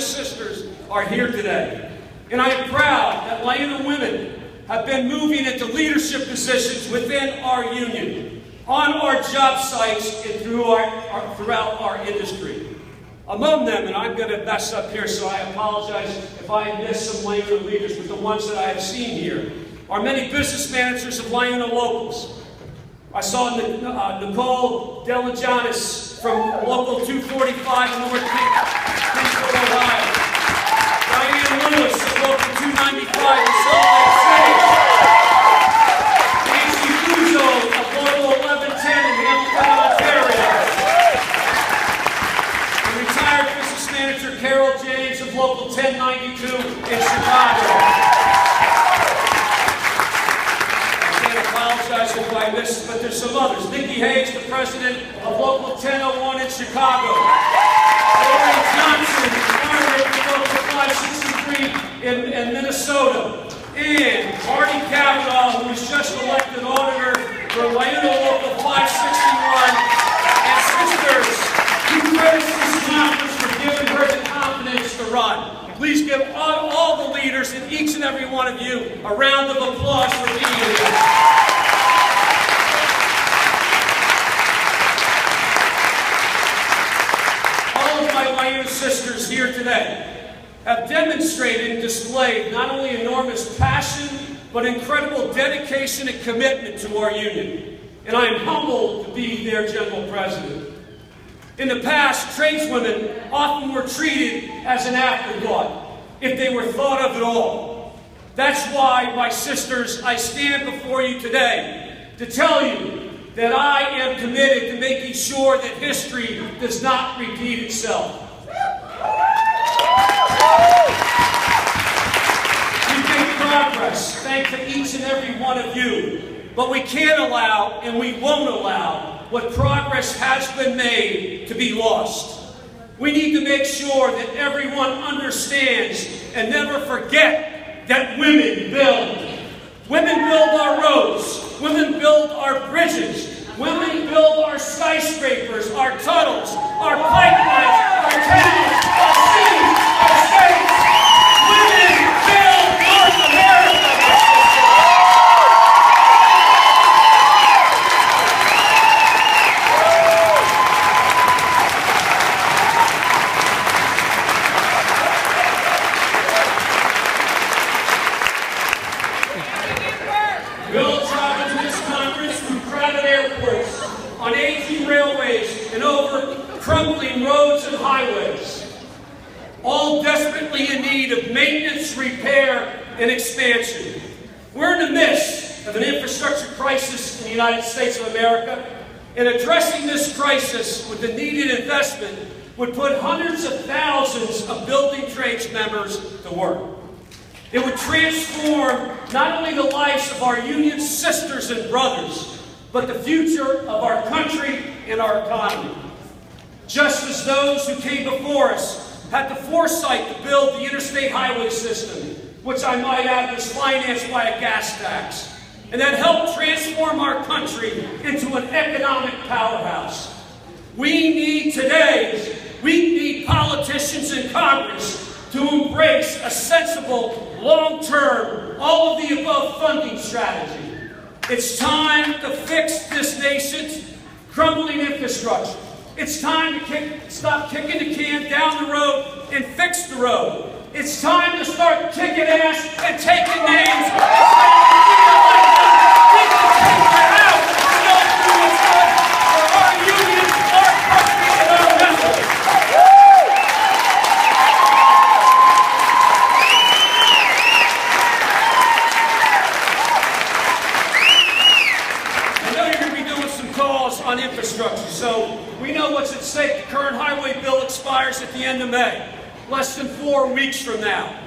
LIUNA sisters are here today. And I am proud that LIUNA women have been moving into leadership positions within our union, on our job sites, and throughout our industry. Among them, and I'm going to mess up here, so I apologize if I miss some LIUNA leaders, but the ones that I have seen here are many business managers of LIUNA locals. I saw Nicole Delagianis from Local 245 in North Kingsville, Ohio. Diane Lewis of Local 295 in Salt Lake City. Nancy Guzzo of Local 1110 in Hamilton, Ontario. And retired business manager Carol James of Local 1092 in Chicago. If I missed, but there's some others. Nikki Hayes, the president of Local 1001 in Chicago. Lori Johnson, Margaret of Local 563 in Minnesota. And Marty Cavanaugh, who was just elected auditor for LIUNA Local 561. And sisters, who credits this conference for giving her the confidence to run. Please give all the leaders and each and every one of you a round of applause for being here. LIUNA sisters here today have demonstrated and displayed not only enormous passion, but incredible dedication and commitment to our union. And I am humbled to be their general president. In the past, tradeswomen often were treated as an afterthought, if they were thought of at all. That's why, my sisters, I stand before you today to tell you that I am committed to making sure that history does not repeat itself. We've made progress, thanks to each and every one of you, but we can't allow, and we won't allow, what progress has been made to be lost. We need to make sure that everyone understands and never forget that women build. Women build our roads. Women build our bridges. Women build our skyscrapers, our tunnels, our pipelines, our towns, our cities, our states. Women build North America. We'll travel to this conference through crowded airports, on aging railways, and over crumbling roads and highways, all desperately in need of maintenance, repair, and expansion. We're in the midst of an infrastructure crisis in the United States of America, and addressing this crisis with the needed investment would put hundreds of thousands of building trades members to work. It would transform not only the lives of our union sisters and brothers, but the future of our country and our economy. Just as those who came before us had the foresight to build the interstate highway system, which I might add was financed by a gas tax, and that helped transform our country into an economic powerhouse. We need politicians in Congress to embrace a sensible, long-term, all-of-the-above funding strategy. It's time to fix this nation's crumbling infrastructure. It's time to stop kicking the can down the road and fix the road. It's time to start kicking ass and taking names. We can take that out and don't do what's good for our union, our country, and our members. On infrastructure, so we know what's at stake. The current highway bill expires at the end of May, less than 4 weeks from now.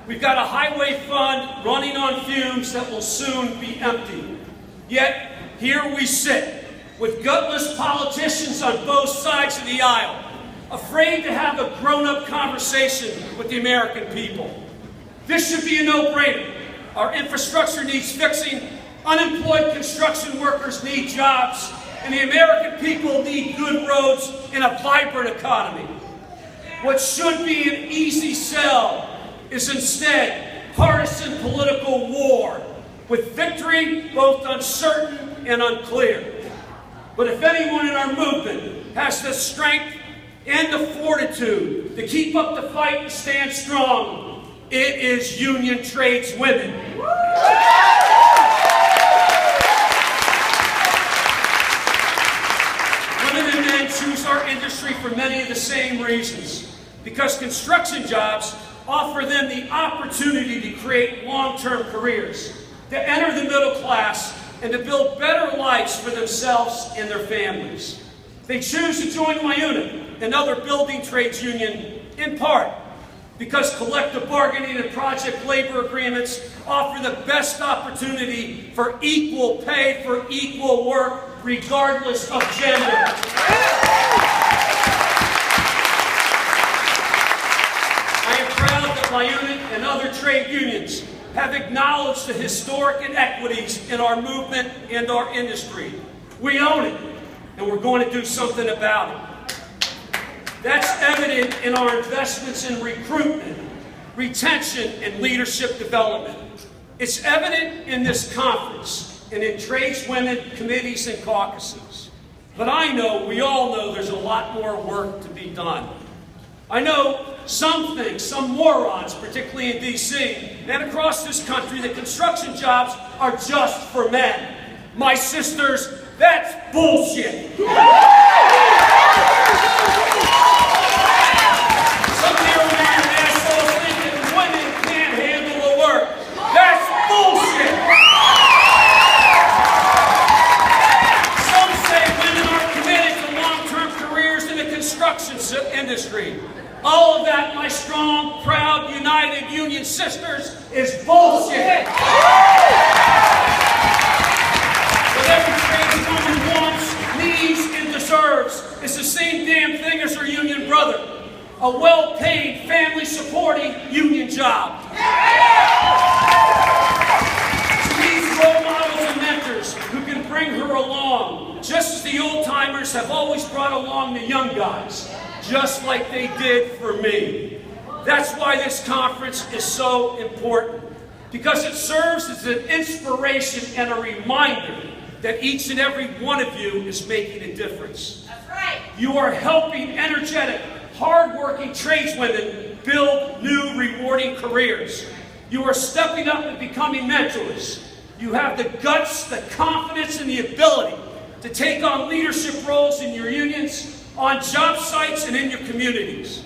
We've got a highway fund running on fumes that will soon be empty. Yet, here we sit, with gutless politicians on both sides of the aisle, afraid to have a grown-up conversation with the American people. This should be a no-brainer. Our infrastructure needs fixing, unemployed construction workers need jobs, and the American people need good roads and a vibrant economy. what should be an easy sell is instead partisan political war, with victory both uncertain and unclear. But if anyone in our movement has the strength and the fortitude to keep up the fight and stand strong, it is union tradeswomen. Women and men choose our industry for many of the same reasons. Because construction jobs offer them the opportunity to create long-term careers, to enter the middle class, and to build better lives for themselves and their families. They choose to join LIUNA, another building trades union, in part because collective bargaining and project labor agreements offer the best opportunity for equal pay for equal work, regardless of gender. I am proud that LIUNA and other trade unions have acknowledged the historic inequities in our movement and our industry. We own it, and we're going to do something about it. That's evident in our investments in recruitment, retention, and leadership development. It's evident in this conference and in tradeswomen committees and caucuses. But I know, we all know, there's a lot more work to be done. I know some think, some morons, particularly in D.C. and across this country, that construction jobs are just for men. My sisters, that's bullshit. Some narrow-minded assholes think that women can't handle the work. That's bullshit. Some say women aren't committed to long-term careers in the construction industry. All of that, my strong, proud, united union sisters, is bullshit. What every tradeswoman wants, needs, and deserves is the same damn thing as her union brother. A well-paid, family-supporting union job. She needs role models and mentors who can bring her along, just as the old-timers have always brought along the young guys. Just like they did for me. That's why this conference is so important, because it serves as an inspiration and a reminder that each and every one of you is making a difference. That's right. You are helping energetic, hard-working tradeswomen build new, rewarding careers. You are stepping up and becoming mentors. You have the guts, the confidence, and the ability to take on leadership roles in your unions, on job sites, and in your communities.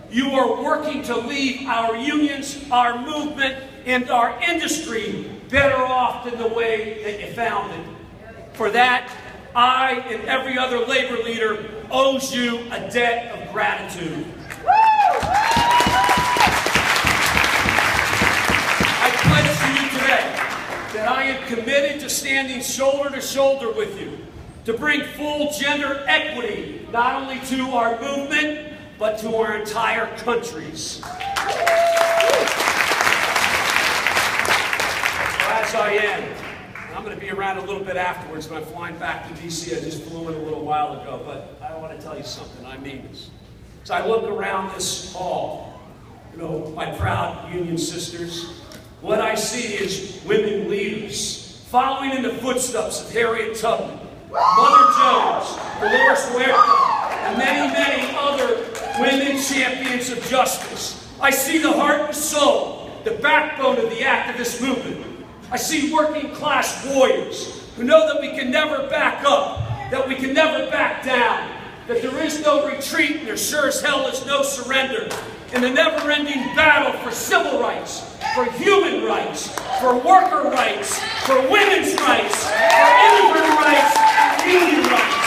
You are working to leave our unions, our movement, and our industry better off than the way that you found it. For that, I and every other labor leader owes you a debt of gratitude. I pledge to you today that I am committed to standing shoulder to shoulder with you, to bring full gender equity, not only to our movement, but to our entire countries. As I am, I'm going to be around a little bit afterwards, but I'm flying back to D.C. I just flew in a little while ago, but I want to tell you something. I mean this. As I look around this hall, my proud union sisters, what I see is women leaders, following in the footsteps of Harriet Tubman, Mother Jones, Dolores Huerta, and many, many other women champions of justice. I see the heart and soul, the backbone of the activist movement. I see working class warriors who know that we can never back up, that we can never back down, that there is no retreat and there sure as hell is no surrender in the never-ending battle for civil rights, for human rights, for worker rights, for women's rights, for immigrant rights, and union rights.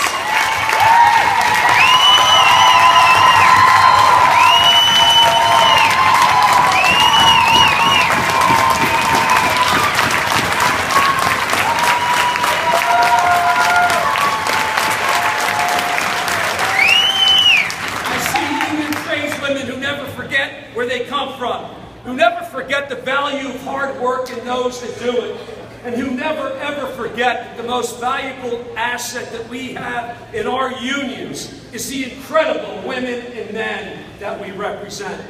Where they come from, who never forget the value of hard work in those that do it, and who never ever forget that the most valuable asset that we have in our unions is the incredible women and men that we represent.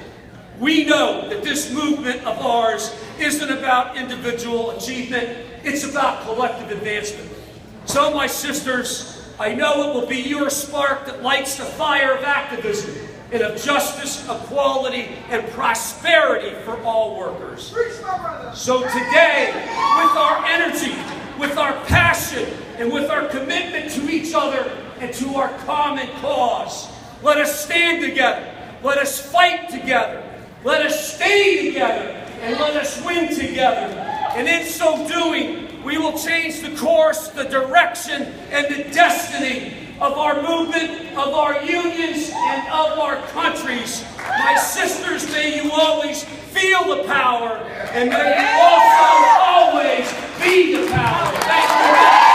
We know that this movement of ours isn't about individual achievement, it's about collective advancement. So, my sisters, I know it will be your spark that lights the fire of activism and of justice, equality, and prosperity for all workers. So today, with our energy, with our passion, and with our commitment to each other and to our common cause, let us stand together, let us fight together, let us stay together, and let us win together. And in so doing, we will change the course, the direction, and the destiny of our movement, of our unions, and of our countries. My sisters, may you always feel the power, and may you also always be the power. Thank you.